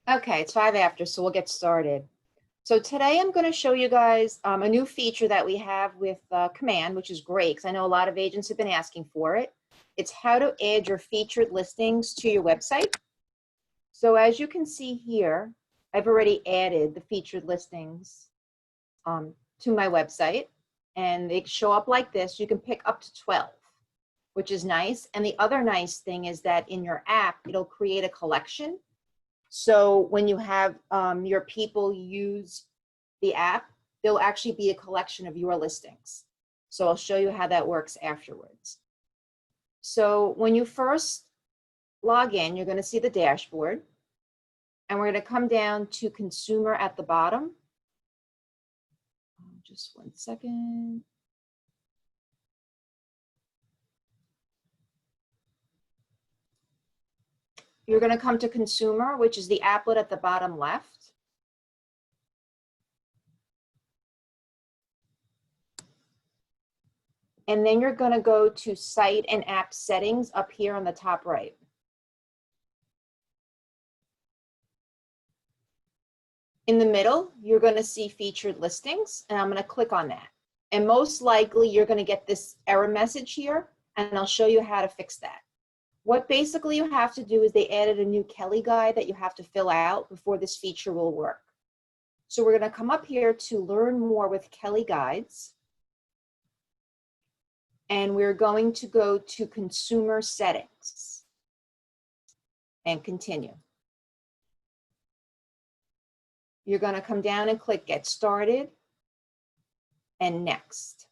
Okay, it's 5 after, so we'll get started. So today I'm going to show you guys a new feature that we have with Command, which is great because I know a lot of agents have been asking for it. It's how to add your featured listings to your website. So as you can see here, I've already added the featured listings to my website, and they show up like this. You can pick up to 12, which is nice. And the other nice thing is that in your app, it'll create a collection. So when you have your people use the app, there'll actually be a collection of your listings. So I'll show you how that works afterwards. So when you first log in, you're going to see the dashboard. And we're going to come down to consumer at the bottom. Just 1 second. You're going to come to consumer, which is the applet at the bottom left. And then you're going to go to site and app settings up here on the top right. In the middle, you're going to see featured listings, and I'm going to click on that. And most likely you're going to get this error message here, and I'll show you how to fix that. What basically you have to do is they added a new Kelly guide that you have to fill out before this feature will work. So we're going to come up here to learn more with Kelly guides. And we're going to go to consumer settings and continue. You're going to come down and click get started and next.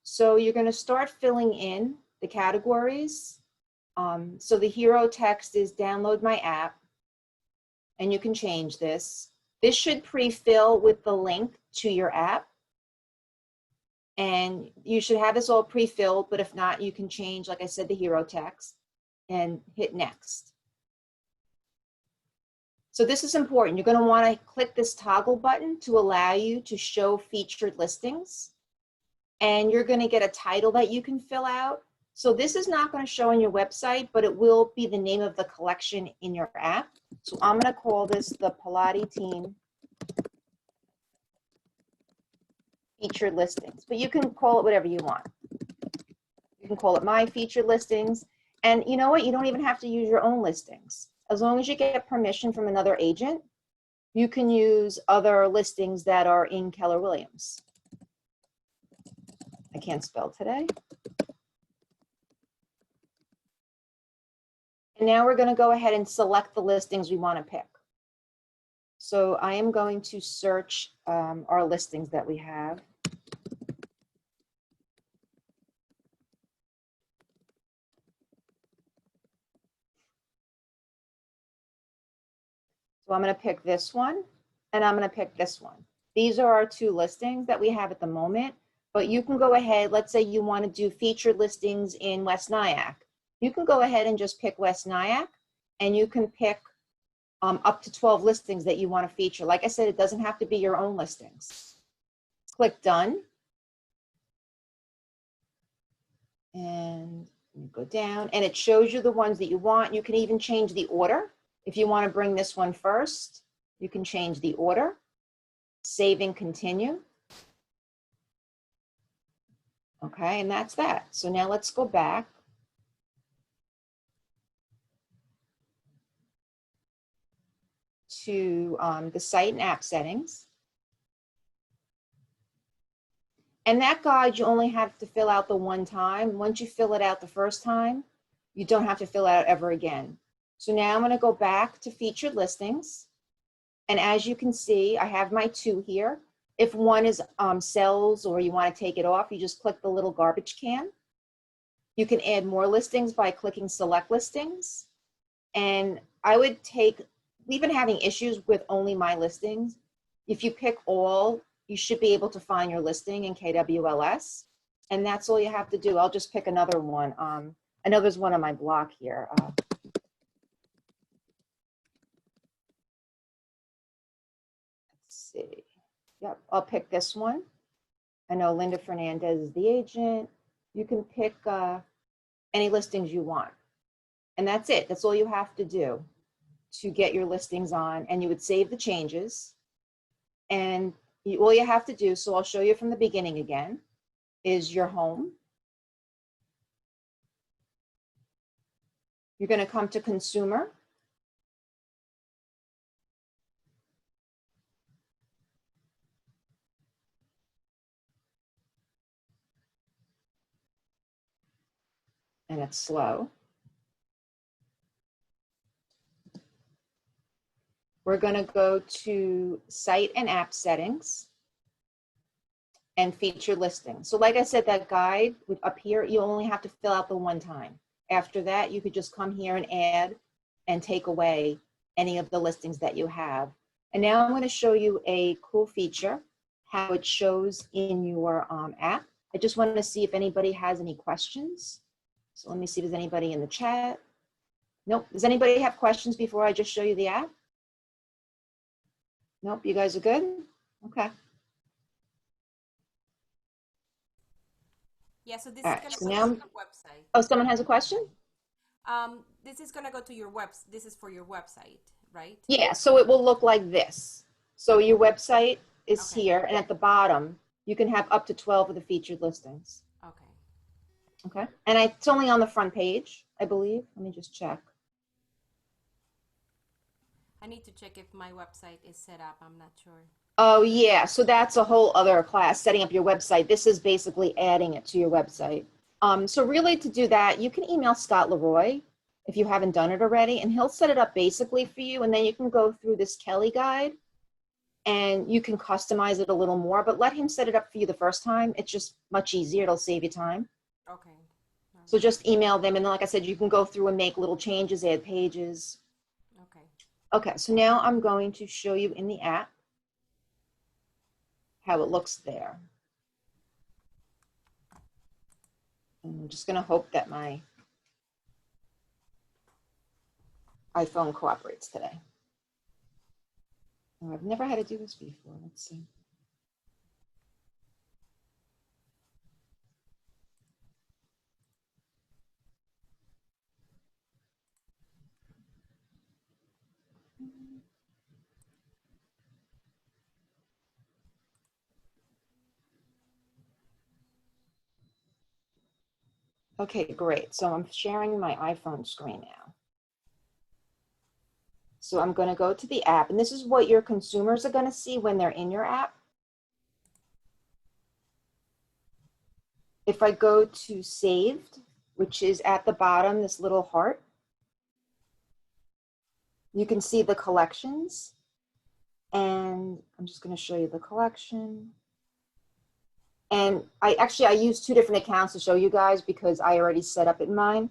So you're going to start filling in the categories. So the hero text is download my app, and you can change this. This should pre-fill with the link to your app. And you should have this all pre-filled, but if not, you can change, like I said, the hero text and hit next. So this is important. You're going to want to click this toggle button to allow you to show featured listings. And you're going to get a title that you can fill out. So this is not going to show on your website, but it will be the name of the collection in your app. So I'm going to call this the Pilates Team Featured Listings, but you can call it whatever you want. You can call it My Featured Listings. And you know what? You don't even have to use your own listings. As long as you get permission from another agent, you can use other listings that are in Keller Williams. I can't spell today. And now we're going to go ahead and select the listings we want to pick. So I am going to search our listings that we have. So I'm going to pick this one, and I'm going to pick this one. These are our two listings that we have at the moment, but you can go ahead. Let's say you want to do featured listings in West Nyack. You can go ahead and just pick West Nyack, and you can pick up to 12 listings that you want to feature. Like I said, it doesn't have to be your own listings. Click done. And you go down, and it shows you the ones that you want. You can even change the order. If you want to bring this one first, you can change the order. Save and continue. Okay, and that's that. So now let's go back. To the site and app settings. And that guide, you only have to fill out the one time. Once you fill it out the first time, you don't have to fill it out ever again. So now I'm going to go back to featured listings. And as you can see, I have my two here. If one is sells or you want to take it off, you just click the little garbage can. You can add more listings by clicking select listings. And I would take, we've been having issues with only my listings. If you pick all, you should be able to find your listing in KWLS. And that's all you have to do. I'll just pick another one. I know there's one on my block here. Let's see. Yep, I'll pick this one. I know Linda Fernandez is the agent. You can pick any listings you want. And that's it. That's all you have to do to get your listings on. And you would save the changes. And all you have to do, so I'll show you from the beginning again, is your home. You're going to come to consumer. And it's slow. We're going to go to site and app settings and feature listings. So like I said, that guide would up here, you only have to fill out the one time. After that, you could just come here and add and take away any of the listings that you have. And now I'm going to show you a cool feature, how it shows in your app. I just wanted to see if anybody has any questions. So let me see if there's anybody in the chat. Nope. Does anybody have questions before I just show you the app? Nope, you guys are good? Okay. Yeah, so this All is right, going to so go now, to your website. oh, someone has a question? This is going to go to your this is for your website, right? Yeah, so it will look like this. So your website is Okay. here, and at the bottom, you can have up to 12 of the featured listings. Okay. Okay, and it's only on the front page, I believe. Let me just check. I need to check if my website is set up. I'm not sure. Oh yeah, so that's a whole other class, setting up your website. This is basically adding it to your website. So really to do that, you can email Scott Leroy if you haven't done it already, and he'll set it up basically for you, and then you can go through this Kelly guide and you can customize it a little more, but let him set it up for you the first time. It's just much easier. It'll save you time. Okay. So just email them, and then like I said, you can go through and make little changes, add pages. Okay. Okay, so now I'm going to show you in the app how it looks there. And I'm just going to hope that my iPhone cooperates today. Oh, I've never had to do this before. Let's see. Okay, great. So I'm sharing my iPhone screen now. So I'm going to go to the app, and this is what your consumers are going to see when they're in your app. If I go to saved, which is at the bottom, this little heart, you can see the collections. And I'm just going to show you the collection. And I use two different accounts to show you guys because I already set up in mine.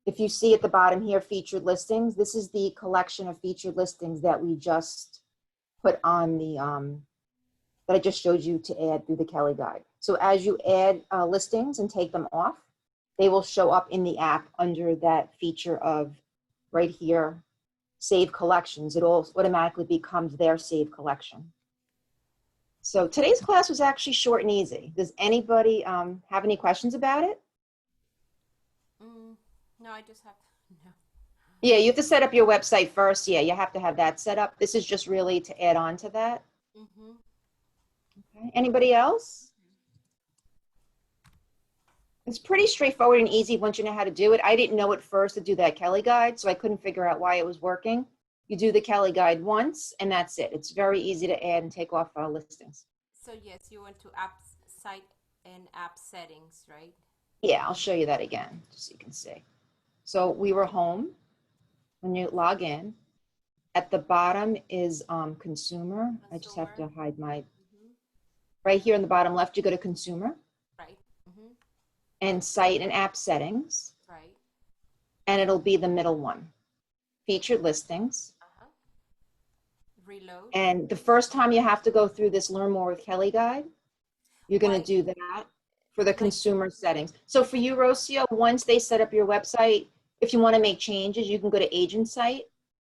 If you see at the bottom here, featured listings, this is the collection of featured listings that we just put on the, that I just showed you to add through the Kelly guide. So as you add listings and take them off, they will show up in the app under that feature of right here, save collections. It all automatically becomes their save collection. So today's class was actually short and easy. Does anybody have any questions about it? No, I just have, no. Yeah, you have to set up your website first. Yeah, you have to have that set up. This is just really to add on to that. Mm-hmm. Okay. Anybody else? It's pretty straightforward and easy once you know how to do it. I didn't know at first to do that Kelly guide, so I couldn't figure out why it was working. You do the Kelly guide once, and that's it. It's very easy to add and take off listings. So yes, you went to apps, site and app settings, right? Yeah, I'll show you that again, just so you can see. So we were home. When you log in, at the bottom is consumer. I just have to hide my, right here in the bottom left, you go to consumer. Right. And site and app settings. Right. And it'll be the middle one, featured listings. Reload. And the first time you have to go through this Learn More with Kelly guide, you're going to do that for the consumer settings. So for you, Rocio, once they set up your website, if you want to make changes, you can go to agent site,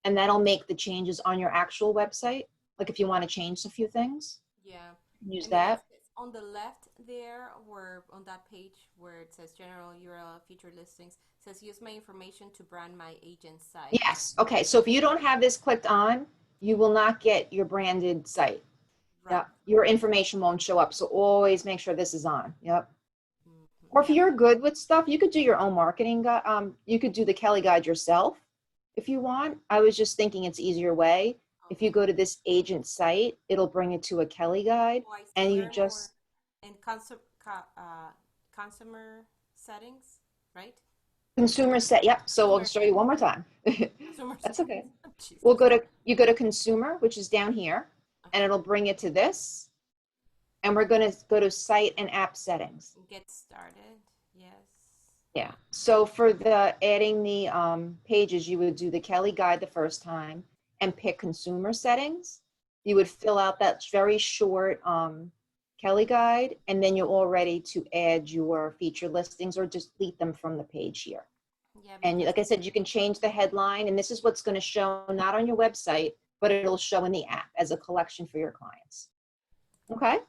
and that'll make the changes on your actual website. Like if you want to change a few things, yeah, use and that. on the left there, where on that page where it says general URL featured listings, says use my information to brand my agent site. Yes. Okay. So if you don't have this clicked on, you will not get your branded site. Right. Yeah. Your information won't show up. So always make sure this is on. Yep. Or if Yep. you're good with stuff, you could do your own marketing. You could do the Kelly Guide yourself if you want. I was just thinking it's easier way. If you Okay. go to this agent site, it'll bring it to a Kelly Guide, Oh, I see. and you Learn more just in consumer settings, right? consumer set. Yep. So we'll Consumer show you one more time. consumer That's settings. okay. Jesus. We'll go to you go to consumer, which is down here, and it'll bring it to this. And we're going to go to site and app settings. Get started. Yes. Yeah. So for the adding the pages, you would do the Kelly Guide the first time and pick consumer settings. You would fill out that very short Kelly Guide, and then you're all ready to add your feature listings or just delete them from the page here. Yeah, And because like I said, you can change the headline, and this is what's going to show not on your website, but it'll show in the app as a collection for your clients. Okay.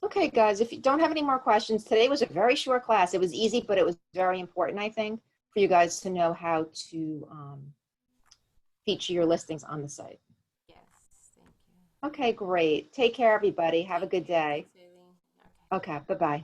Okay, guys, if you don't have any more questions, today was a very short class. It was easy, but it was very important, I think, for you guys to know how to feature your listings on the site. yes, thank you. Okay, great. Take care, everybody. Have a good day. Thanks, Aileen. Okay. Okay, bye-bye.